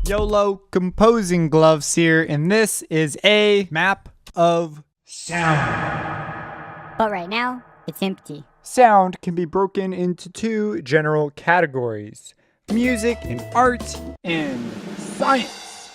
YOLO composing gloves here, and this is a map of sound. But right now, it's empty. Sound can be broken into two general categories: music and art, and science.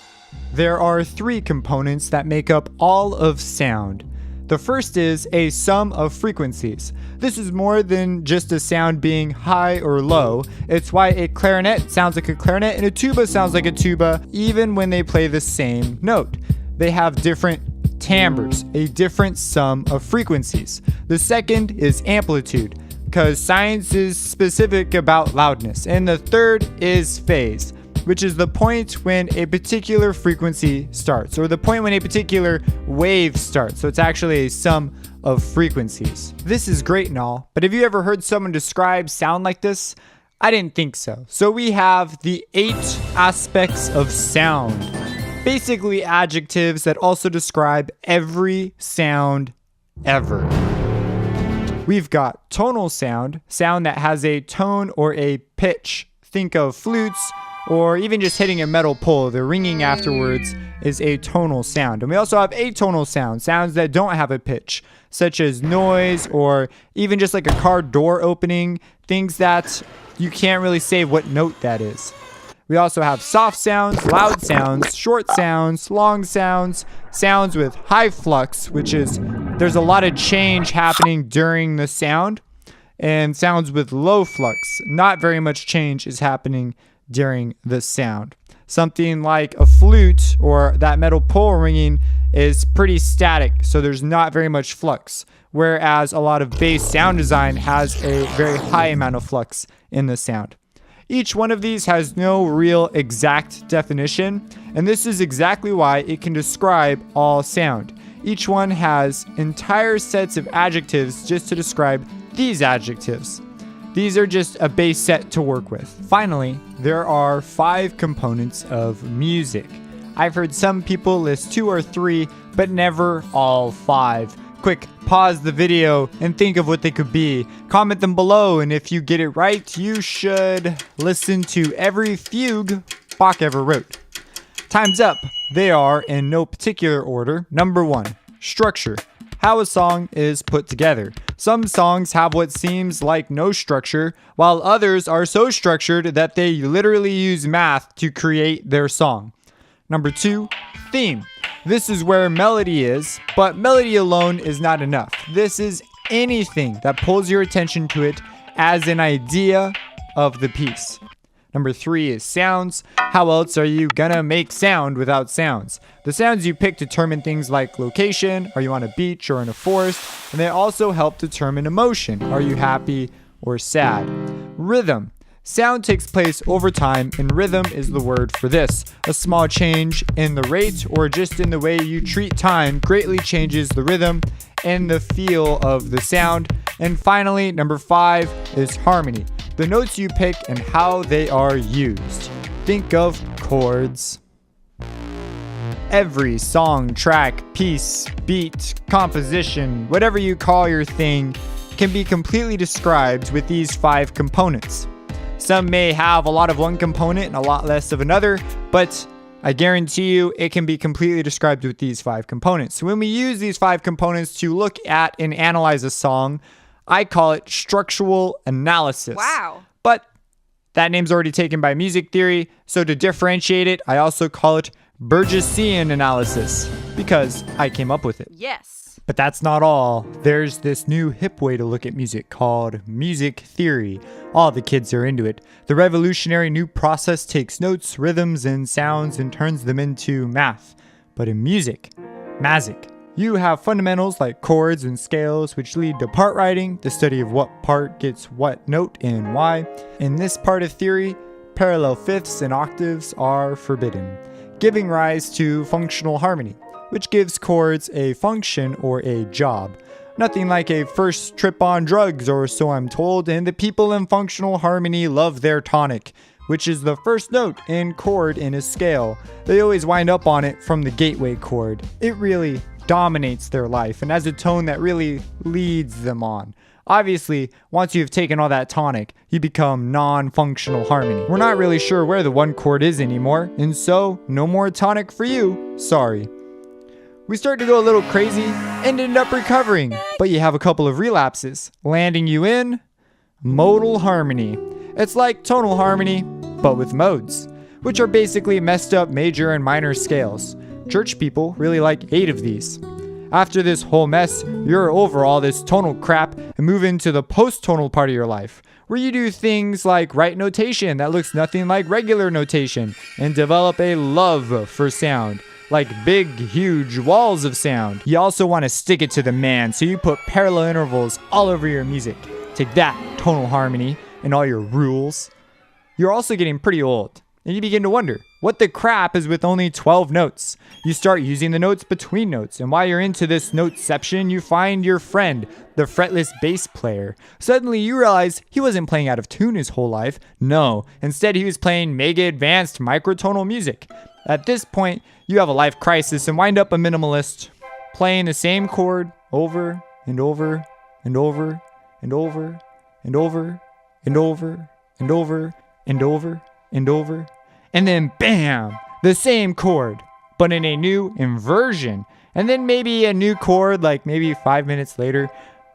There are three components that make up all of sound. The first is a sum of frequencies. This is more than just a sound being high or low. It's why a clarinet sounds like a clarinet and a tuba sounds like a tuba, even when they play the same note. They have different timbres, a different sum of frequencies. The second is amplitude, because science is specific about loudness. And the third is phase, which is the point when a particular frequency starts, or the point when a particular wave starts. So it's actually a sum of frequencies. This is great and all, but have you ever heard someone describe sound like this? I didn't think so. So we have the 8 aspects of sound. Basically adjectives that also describe every sound ever. We've got tonal sound, sound that has a tone or a pitch. Think of flutes, or even just hitting a metal pole. The ringing afterwards is a tonal sound. And we also have atonal sound, sounds that don't have a pitch, such as noise, or even just like a car door opening, things that you can't really say what note that is. We also have soft sounds, loud sounds, short sounds, long sounds, sounds with high flux, which is there's a lot of change happening during the sound, and sounds with low flux, not very much change is happening during the sound. Something like a flute or that metal pole ringing is pretty static, so there's not very much flux, whereas a lot of bass sound design has a very high amount of flux in the sound. Each one of these has no real exact definition, and this is exactly why it can describe all sound. Each one has entire sets of adjectives just to describe these adjectives. These are just a base set to work with. Finally, there are 5 components of music. I've heard some people list 2 or 3, but never all 5. Quick, pause the video and think of what they could be. Comment them below, and if you get it right, you should listen to every fugue Bach ever wrote. Time's up. They are in no particular order. Number 1, structure. How a song is put together. Some songs have what seems like no structure, while others are so structured that they literally use math to create their song. Number 2, theme. This is where melody is, but melody alone is not enough. This is anything that pulls your attention to it as an idea of the piece. Number 3 is sounds. How else are you gonna make sound without sounds? The sounds you pick determine things like location, are you on a beach or in a forest, and they also help determine emotion, are you happy or sad? Rhythm. Sound takes place over time, and rhythm is the word for this. A small change in the rate or just in the way you treat time greatly changes the rhythm and the feel of the sound. And finally, number 5 is harmony. The notes you pick and how they are used. Think of chords. Every song, track, piece, beat, composition, whatever you call your thing, can be completely described with these 5 components. Some may have a lot of one component and a lot less of another, but I guarantee you it can be completely described with these 5 components. So when we use these 5 components to look at and analyze a song, I call it structural analysis. Wow. But that name's already taken by music theory, so to differentiate it, I also call it Burgessian analysis, because I came up with it. Yes. But that's not all. There's this new hip way to look at music called music theory. All the kids are into it. The revolutionary new process takes notes, rhythms, and sounds and turns them into math. But in music, magic. You have fundamentals like chords and scales, which lead to part writing, the study of what part gets what note and why. In this part of theory, parallel fifths and octaves are forbidden, giving rise to functional harmony, which gives chords a function or a job. Nothing like a first trip on drugs, or so I'm told, and the people in functional harmony love their tonic, which is the first note and chord in a scale. They always wind up on it from the gateway chord. It really dominates their life and has a tone that really leads them on. Obviously, once you've taken all that tonic, you become non-functional harmony. We're not really sure where the one chord is anymore, and so no more tonic for you. Sorry. We start to go a little crazy and end up recovering, but you have a couple of relapses, landing you in modal harmony. It's like tonal harmony, but with modes, which are basically messed up major and minor scales. Church people really like 8 of these. After this whole mess, you're over all this tonal crap and move into the post-tonal part of your life, where you do things like write notation that looks nothing like regular notation and develop a love for sound, like big, huge walls of sound. You also want to stick it to the man, so you put parallel intervals all over your music. Take that, tonal harmony, and all your rules. You're also getting pretty old, and you begin to wonder, what the crap is with only 12 notes? You start using the notes between notes, and while you're into this noteception, you find your friend, the fretless bass player. Suddenly you realize he wasn't playing out of tune his whole life. No, instead he was playing mega advanced microtonal music. At this point, you have a life crisis and wind up a minimalist, playing the same chord over and over and over and over and over and over and over and over and over. And then bam, the same chord, but in a new inversion. And then maybe a new chord, like maybe 5 minutes later.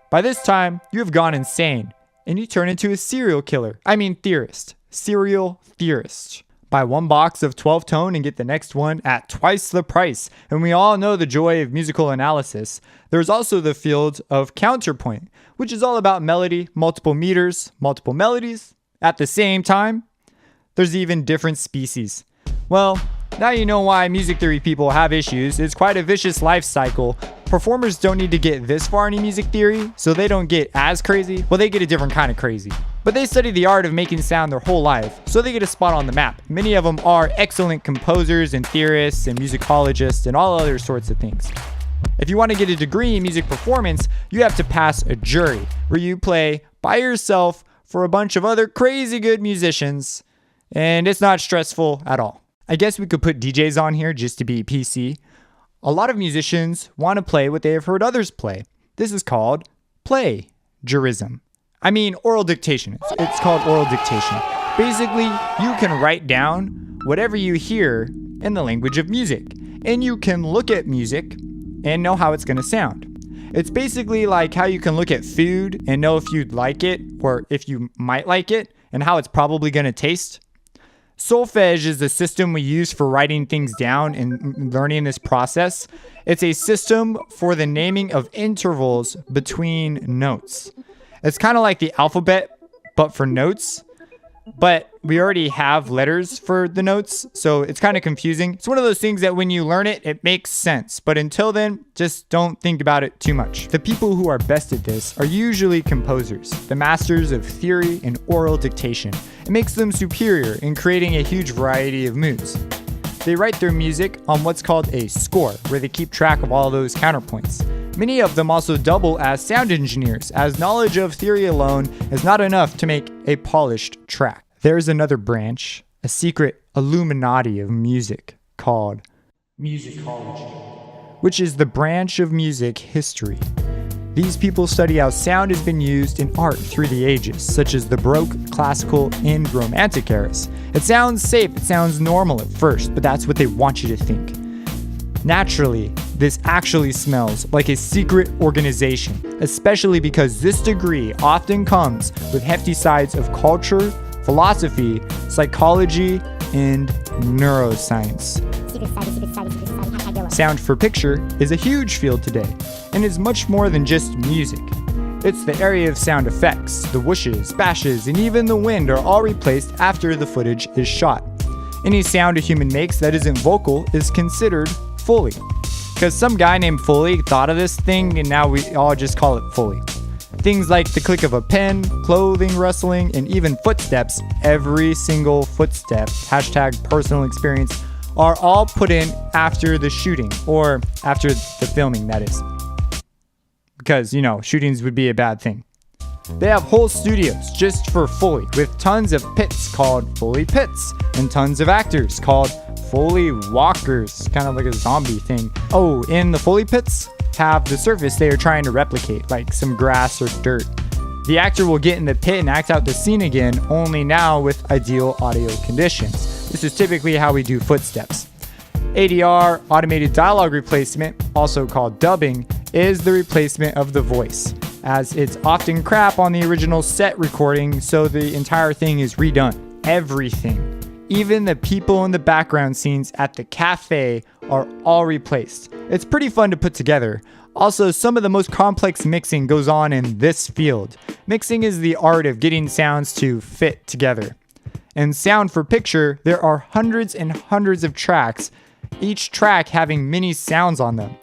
By this time, you have gone insane, and you turn into a serial killer. Theorist. Serial theorist. Buy one box of 12 tone and get the next one at twice the price. And we all know the joy of musical analysis. There's also the field of counterpoint, which is all about melody, multiple meters, multiple melodies at the same time. There's even different species. Well, now you know why music theory people have issues. It's quite a vicious life cycle. Performers don't need to get this far into music theory, so they don't get as crazy. Well, they get a different kind of crazy. But they study the art of making sound their whole life, so they get a spot on the map. Many of them are excellent composers and theorists and musicologists and all other sorts of things. If you want to get a degree in music performance, you have to pass a jury, where you play by yourself for a bunch of other crazy good musicians. And it's not stressful at all. I guess we could put DJs on here just to be PC. A lot of musicians want to play what they have heard others play. This is called plagiarism. Oral dictation. It's called oral dictation. Basically, you can write down whatever you hear in the language of music. And you can look at music and know how it's going to sound. It's basically like how you can look at food and know if you'd like it or if you might like it and how it's probably going to taste. Solfege is the system we use for writing things down and learning this process. It's a system for the naming of intervals between notes. It's kind of like the alphabet, but for notes. But we already have letters for the notes, so it's kind of confusing. It's one of those things that when you learn it, it makes sense. But until then, just don't think about it too much. The people who are best at this are usually composers, the masters of theory and oral dictation. It makes them superior in creating a huge variety of moods. They write their music on what's called a score, where they keep track of all those counterpoints. Many of them also double as sound engineers, as knowledge of theory alone is not enough to make a polished track. There's another branch, a secret Illuminati of music called musicology, which is the branch of music history. These people study how sound has been used in art through the ages, such as the Baroque, Classical, and Romantic eras. It sounds safe, it sounds normal at first, but that's what they want you to think. Naturally, this actually smells like a secret organization, especially because this degree often comes with hefty sides of culture, philosophy, psychology, and neuroscience. Sound for picture is a huge field today, and is much more than just music. It's the area of sound effects. The whooshes, bashes, and even the wind are all replaced after the footage is shot. Any sound a human makes that isn't vocal is considered Foley. Because some guy named Foley thought of this thing, and now we all just call it Foley. Things like the click of a pen, clothing rustling, and even footsteps, every single footstep, #personal experience, are all put in after the shooting, or after the filming, that is. Because, shootings would be a bad thing. They have whole studios just for Foley, with tons of pits called Foley pits, and tons of actors called Foley walkers, kind of like a zombie thing. Oh, in the Foley pits have the surface they are trying to replicate, like some grass or dirt. The actor will get in the pit and act out the scene again, only now with ideal audio conditions. This is typically how we do footsteps. ADR, automated dialogue replacement, also called dubbing, is the replacement of the voice, as it's often crap on the original set recording, so the entire thing is redone. Everything. Even the people in the background scenes at the cafe are all replaced. It's pretty fun to put together. Also, some of the most complex mixing goes on in this field. Mixing is the art of getting sounds to fit together. In sound for picture, there are hundreds and hundreds of tracks, each track having many sounds on them.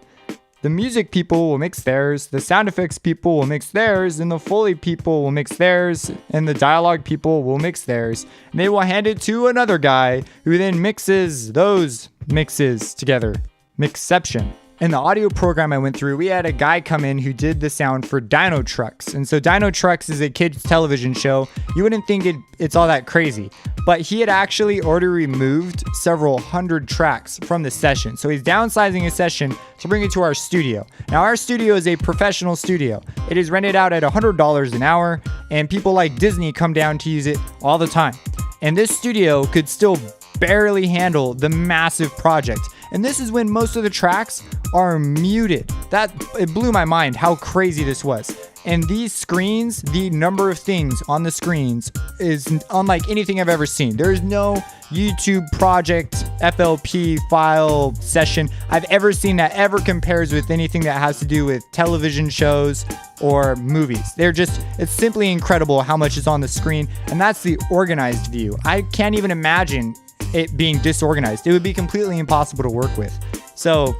The music people will mix theirs, the sound effects people will mix theirs, and the Foley people will mix theirs, and the dialogue people will mix theirs. And they will hand it to another guy who then mixes those mixes together. Mixception. In the audio program I went through, we had a guy come in who did the sound for Dino Trucks. And so Dino Trucks is a kids television show. You wouldn't think it's all that crazy, but he had actually already removed several hundred tracks from the session. So he's downsizing his session to bring it to our studio. Now our studio is a professional studio. It is rented out at $100 an hour, and people like Disney come down to use it all the time. And this studio could still barely handle the massive project. And this is when most of the tracks are muted. It blew my mind how crazy this was. And these screens, the number of things on the screens is unlike anything I've ever seen. There's no YouTube project FLP file session I've ever seen that ever compares with anything that has to do with television shows or movies. It's simply incredible how much is on the screen. And that's the organized view. I can't even imagine it being disorganized. It would be completely impossible to work with. So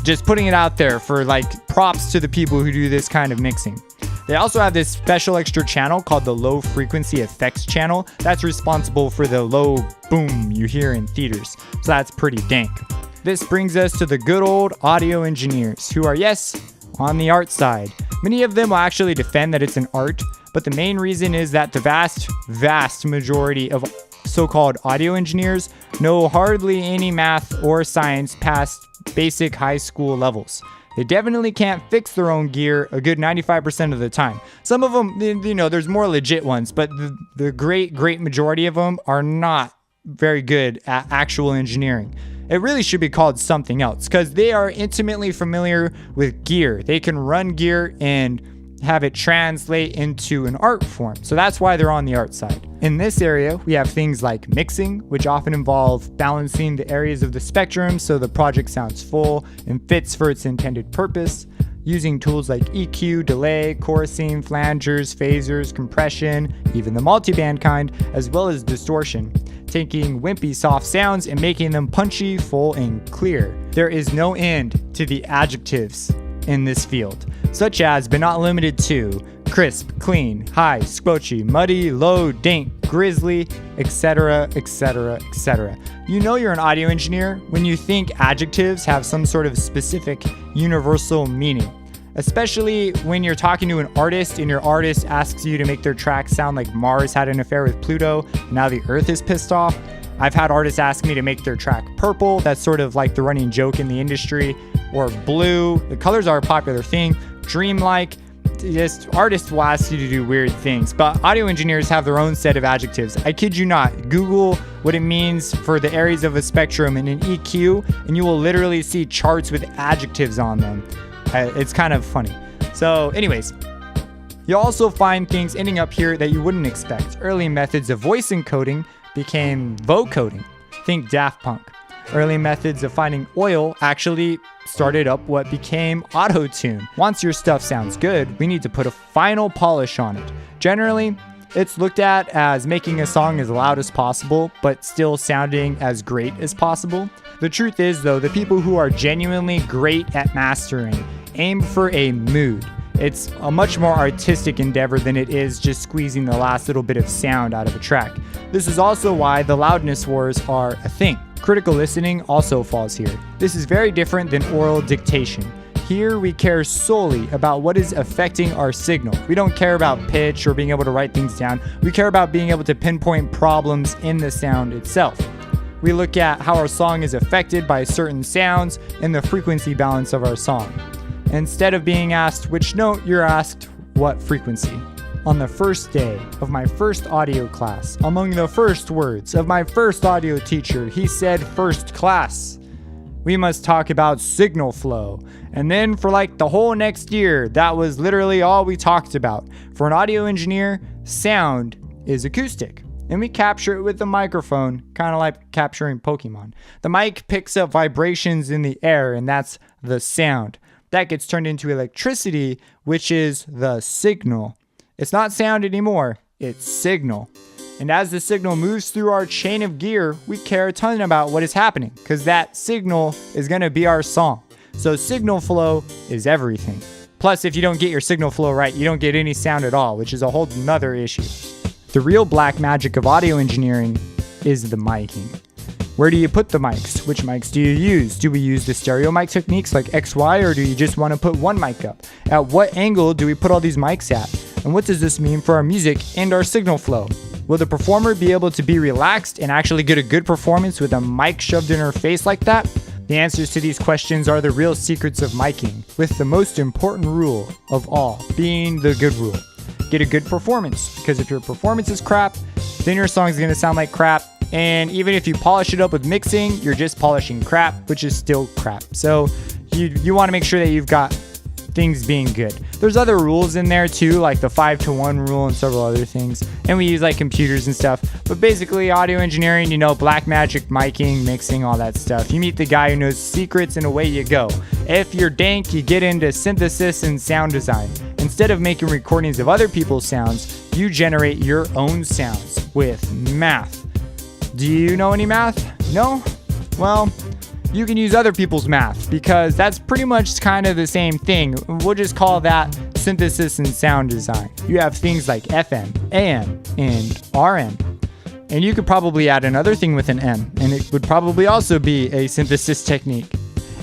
just putting it out there for props to the people who do this kind of mixing. They also have this special extra channel called the low frequency effects channel that's responsible for the low boom you hear in theaters. So that's pretty dank. This brings us to the good old audio engineers who are, yes, on the art side. Many of them will actually defend that it's an art, but the main reason is that the vast majority of so-called audio engineers know hardly any math or science past basic high school levels. They definitely can't fix their own gear a good 95% of the time. Some of them, there's more legit ones, but the great majority of them are not very good at actual engineering. It really should be called something else because they are intimately familiar with gear. They can run gear and have it translate into an art form. So that's why they're on the art side. In this area, we have things like mixing, which often involve balancing the areas of the spectrum so the project sounds full and fits for its intended purpose, using tools like EQ, delay, chorusing, flangers, phasers, compression, even the multiband kind, as well as distortion, taking wimpy soft sounds and making them punchy, full, and clear. There is no end to the adjectives in this field, such as but not limited to crisp, clean, high, squelchy, muddy, low, dank, grizzly, etc., etc., etc. You know you're an audio engineer when you think adjectives have some sort of specific universal meaning, especially when you're talking to an artist and your artist asks you to make their track sound like Mars had an affair with Pluto and now the Earth is pissed off. I've had artists ask me to make their track purple. That's sort of like the running joke in the industry. Or blue. The colors are a popular thing. Dreamlike. Just artists will ask you to do weird things. But audio engineers have their own set of adjectives. I kid you not. Google what it means for the areas of a spectrum in an EQ, and you will literally see charts with adjectives on them. It's kind of funny. So anyways, you'll also find things ending up here that you wouldn't expect. Early methods of voice encoding became vocoding. Think Daft Punk. Early methods of finding oil actually started up what became auto-tune. Once your stuff sounds good, we need to put a final polish on it. Generally, it's looked at as making a song as loud as possible, but still sounding as great as possible. The truth is, though, the people who are genuinely great at mastering aim for a mood. It's a much more artistic endeavor than it is just squeezing the last little bit of sound out of a track. This is also why the loudness wars are a thing. Critical listening also falls here. This is very different than oral dictation. Here we care solely about what is affecting our signal. We don't care about pitch or being able to write things down. We care about being able to pinpoint problems in the sound itself. We look at how our song is affected by certain sounds and the frequency balance of our song. Instead of being asked which note, you're asked what frequency. On the first day of my first audio class, among the first words of my first audio teacher, he said, "First class, we must talk about signal flow." And then for like the whole next year, that was literally all we talked about. For an audio engineer, sound is acoustic. And we capture it with the microphone, kind of like capturing Pokemon. The mic picks up vibrations in the air, and that's the sound. That gets turned into electricity, which is the signal. It's not sound anymore, it's signal. And as the signal moves through our chain of gear, we care a ton about what is happening, because that signal is going to be our song. So signal flow is everything. Plus, if you don't get your signal flow right, you don't get any sound at all, which is a whole nother issue. The real black magic of audio engineering is the miking. Where do you put the mics? Which mics do you use? Do we use the stereo mic techniques like XY, or do you just want to put one mic up? At what angle do we put all these mics at? And what does this mean for our music and our signal flow? Will the performer be able to be relaxed and actually get a good performance with a mic shoved in her face like that? The answers to these questions are the real secrets of miking, with the most important rule of all being the good rule. Get a good performance, because if your performance is crap, then your song is going to sound like crap. And even if you polish it up with mixing, you're just polishing crap, which is still crap. So you want to make sure that you've got things being good. There's other rules in there too, like the 5-to-1 rule and several other things. And we use like computers and stuff. But basically audio engineering, black magic, miking, mixing, all that stuff. You meet the guy who knows secrets and away you go. If you're dank, you get into synthesis and sound design. Instead of making recordings of other people's sounds, you generate your own sounds with math. Do you know any math? No? Well, you can use other people's math, because that's pretty much kind of the same thing. We'll just call that synthesis and sound design. You have things like FM, AM, and RM. And you could probably add another thing with an M, and it would probably also be a synthesis technique.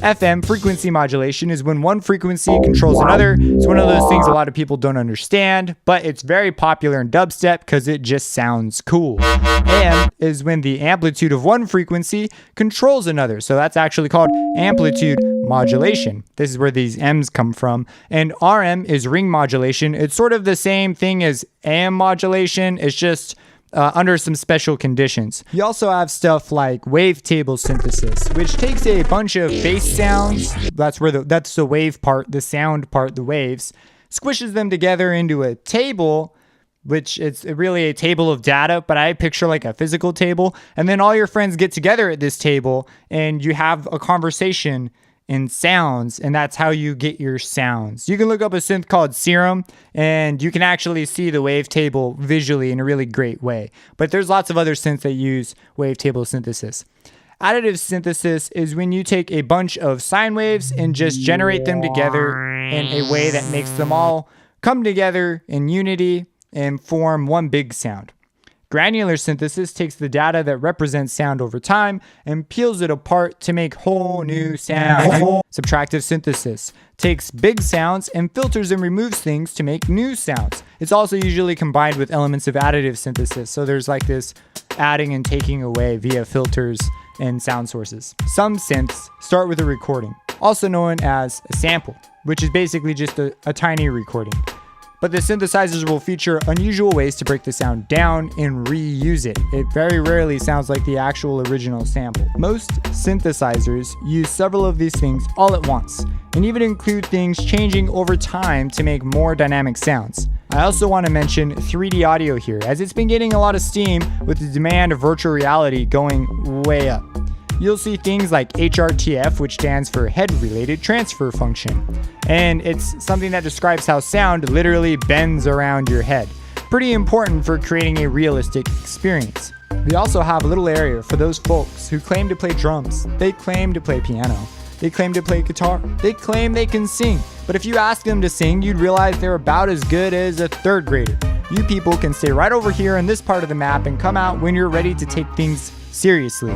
FM, frequency modulation, is when one frequency controls another. It's one of those things a lot of people don't understand, but it's very popular in dubstep because it just sounds cool. AM is when the amplitude of one frequency controls another. So that's actually called amplitude modulation. This is where these M's come from. And RM is ring modulation. It's sort of the same thing as AM modulation. It's just under some special conditions. You also have stuff like wavetable synthesis, which takes a bunch of bass sounds. That's the wave part, the sound part, the waves, squishes them together into a table, which it's really a table of data, but I picture like a physical table. And then all your friends get together at this table and you have a conversation in sounds, and that's how you get your sounds. You can look up a synth called Serum, and you can actually see the wavetable visually in a really great way. But there's lots of other synths that use wavetable synthesis. Additive synthesis is when you take a bunch of sine waves and just generate them together in a way that makes them all come together in unity and form one big sound. Granular synthesis takes the data that represents sound over time and peels it apart to make whole new sounds. Subtractive synthesis takes big sounds and filters and removes things to make new sounds. It's also usually combined with elements of additive synthesis, so there's like this adding and taking away via filters and sound sources. Some synths start with a recording, also known as a sample, which is basically just a tiny recording. But the synthesizers will feature unusual ways to break the sound down and reuse it. It very rarely sounds like the actual original sample. Most synthesizers use several of these things all at once, and even include things changing over time to make more dynamic sounds. I also want to mention 3D audio here, as it's been getting a lot of steam with the demand of virtual reality going way up. You'll see things like HRTF, which stands for Head-Related Transfer Function. And it's something that describes how sound literally bends around your head. Pretty important for creating a realistic experience. We also have a little area for those folks who claim to play drums. They claim to play piano. They claim to play guitar. They claim they can sing. But if you ask them to sing, you'd realize they're about as good as a third grader. You people can stay right over here in this part of the map and come out when you're ready to take things seriously,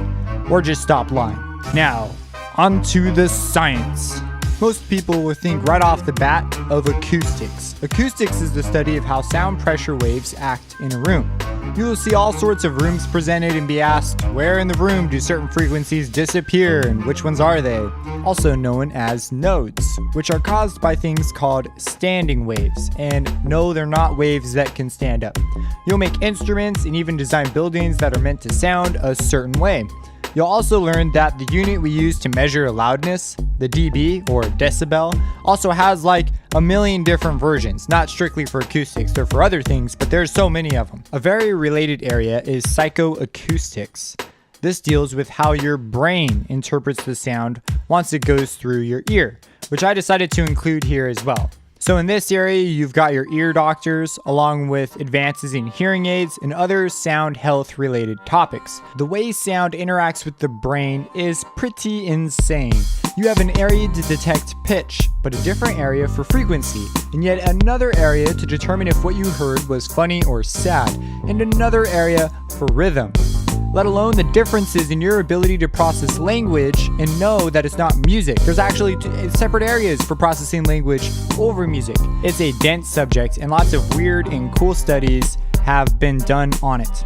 or just stop lying. Now, onto the science. Most people will think right off the bat of acoustics. Acoustics is the study of how sound pressure waves act in a room. You will see all sorts of rooms presented and be asked, where in the room do certain frequencies disappear and which ones are they? Also known as nodes, which are caused by things called standing waves. And no, they're not waves that can stand up. You'll make instruments and even design buildings that are meant to sound a certain way. You'll also learn that the unit we use to measure loudness, the dB or decibel, also has like a million different versions, not strictly for acoustics, they're for other things, but there's so many of them. A very related area is psychoacoustics. This deals with how your brain interprets the sound once it goes through your ear, which I decided to include here as well. So in this area, you've got your ear doctors, along with advances in hearing aids and other sound health related topics. The way sound interacts with the brain is pretty insane. You have an area to detect pitch, but a different area for frequency, and yet another area to determine if what you heard was funny or sad, and another area for rhythm. Let alone the differences in your ability to process language and know that it's not music. There's actually separate areas for processing language over music. It's a dense subject and lots of weird and cool studies have been done on it.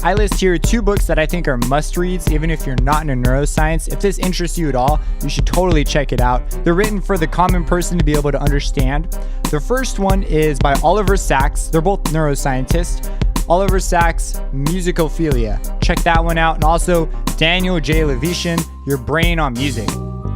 I list here 2 books that I think are must-reads even if you're not into neuroscience. If this interests you at all, you should totally check it out. They're written for the common person to be able to understand. The first one is by Oliver Sacks. They're both neuroscientists. Oliver Sacks' Musicophilia. Check that one out. And also Daniel J. Levitian, Your Brain on Music.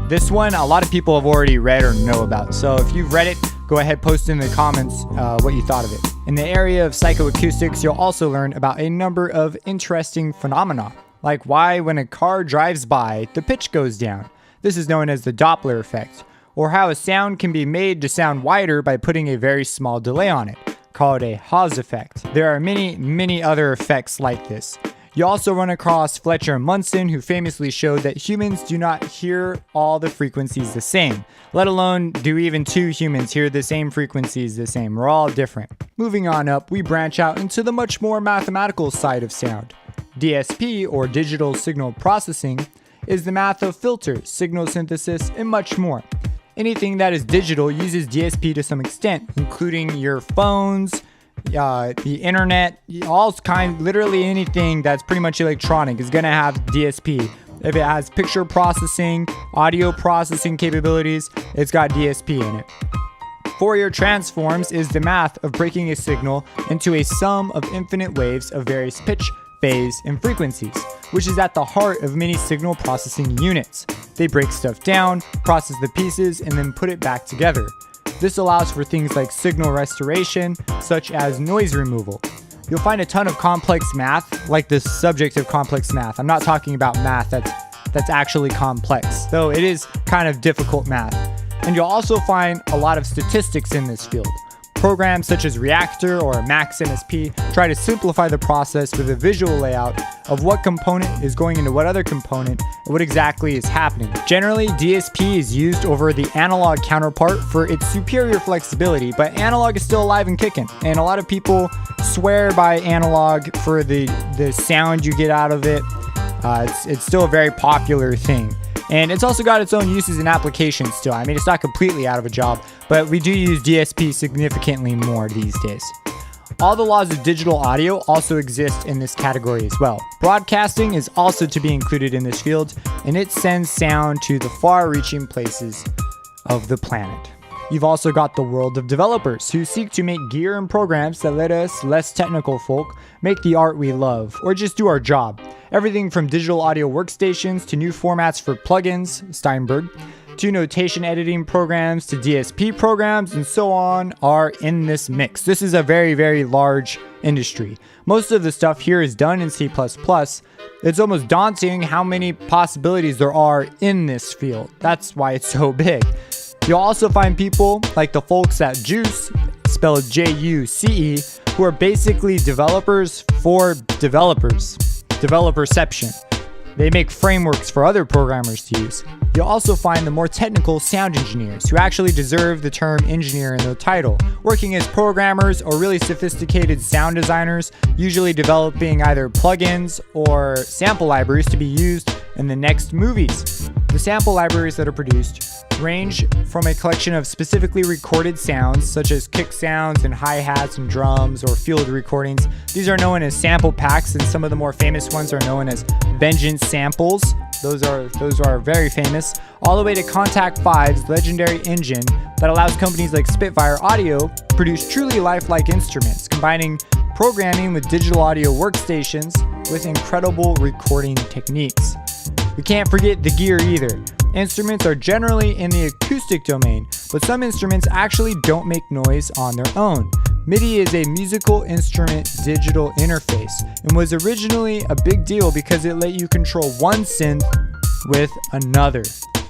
This one, a lot of people have already read or know about. So if you've read it, go ahead, post in the comments what you thought of it. In the area of psychoacoustics, you'll also learn about a number of interesting phenomena, like why when a car drives by, the pitch goes down. This is known as the Doppler effect. Or how a sound can be made to sound wider by putting a very small delay on it, called a Haas effect. There are many other effects like this. You also run across Fletcher and Munson, who famously showed that humans do not hear all the frequencies the same, let alone do even 2 humans hear the same frequencies the same. We're all different. Moving on up, we branch out into the much more mathematical side of sound. DSP, or digital signal processing, is the math of filters, signal synthesis, and much more. Anything that is digital uses DSP to some extent, including your phones, the internet, literally anything that's pretty much electronic is going to have DSP. If it has picture processing, audio processing capabilities, it's got DSP in it. Fourier transforms is the math of breaking a signal into a sum of infinite waves of various pitch, phase, and frequencies, which is at the heart of many signal processing units. They break stuff down, process the pieces, and then put it back together. This allows for things like signal restoration, such as noise removal. You'll find a ton of complex math, like the subject of complex math. I'm not talking about math that's actually complex, though it is kind of difficult math. And you'll also find a lot of statistics in this field. Programs such as Reactor or Max MSP try to simplify the process with a visual layout of what component is going into what other component and what exactly is happening. Generally, DSP is used over the analog counterpart for its superior flexibility, but analog is still alive and kicking. And a lot of people swear by analog for the sound you get out of it. It's still a very popular thing. And it's also got its own uses and applications still. I mean, it's not completely out of a job, but we do use DSP significantly more these days. All the laws of digital audio also exist in this category as well. Broadcasting is also to be included in this field, and it sends sound to the far-reaching places of the planet. You've also got the world of developers who seek to make gear and programs that let us, less technical folk, make the art we love, or just do our job. Everything from digital audio workstations to new formats for plugins, Steinberg, to notation editing programs to DSP programs and so on are in this mix. This is a very large industry. Most of the stuff here is done in C++. It's almost daunting how many possibilities there are in this field. That's why it's so big. You'll also find people like the folks at Juice, spelled Juce, who are basically developers for developers. Developerception. They make frameworks for other programmers to use. You'll also find the more technical sound engineers who actually deserve the term engineer in their title, working as programmers or really sophisticated sound designers, usually developing either plugins or sample libraries to be used in the next movies. The sample libraries that are produced range from a collection of specifically recorded sounds such as kick sounds and hi-hats and drums or field recordings These are known as sample packs, and some of the more famous ones are known as Vengeance samples. Those are very famous. All the way to Contact 5's legendary engine that allows companies like Spitfire Audio produce truly lifelike instruments, combining programming with digital audio workstations with incredible recording techniques. We can't forget the gear either. Instruments are generally in the acoustic domain, but some instruments actually don't make noise on their own. MIDI is a musical instrument digital interface and was originally a big deal because it let you control one synth with another.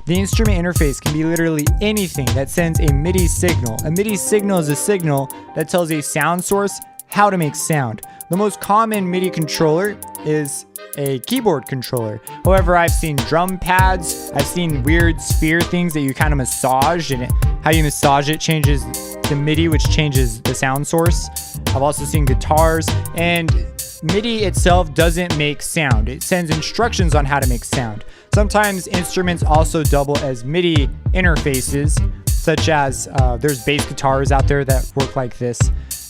The instrument interface can be literally anything that sends a MIDI signal. A MIDI signal is a signal that tells a sound source how to make sound. The most common MIDI controller is a keyboard controller. However, I've seen drum pads, I've seen weird sphere things that you kind of massage, and how you massage it changes the MIDI, which changes the sound source. I've also seen guitars, and MIDI itself doesn't make sound. It sends instructions on how to make sound. Sometimes instruments also double as MIDI interfaces, such as there's bass guitars out there that work like this.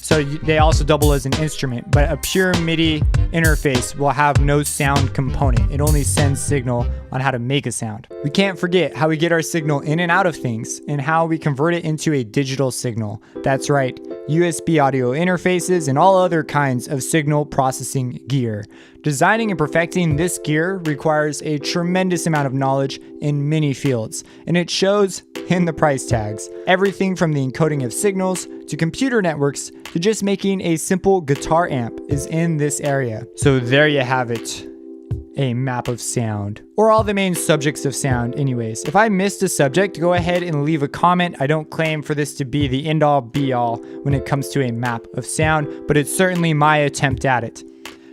So they also double as an instrument, but a pure MIDI interface will have no sound component. It only sends signal on how to make a sound. We can't forget how we get our signal in and out of things and how we convert it into a digital signal. That's right, USB audio interfaces and all other kinds of signal processing gear. Designing and perfecting this gear requires a tremendous amount of knowledge in many fields, and it shows in the price tags. Everything from the encoding of signals to computer networks to just making a simple guitar amp is in this area. So there you have it, a map of sound, or all the main subjects of sound anyways. If I missed a subject, go ahead and leave a comment. I don't claim for this to be the end all be all when it comes to a map of sound, but it's certainly my attempt at it.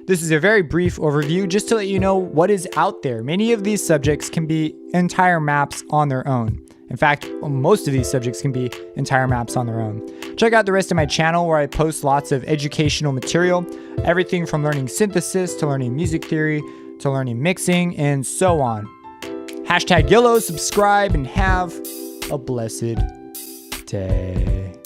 This is a very brief overview just to let you know what is out there. Many of these subjects can be entire maps on their own. In fact, most of these subjects can be entire maps on their own. Check out the rest of my channel where I post lots of educational material, everything from learning synthesis to learning music theory to learning mixing and so on. #YOLO, subscribe, and have a blessed day.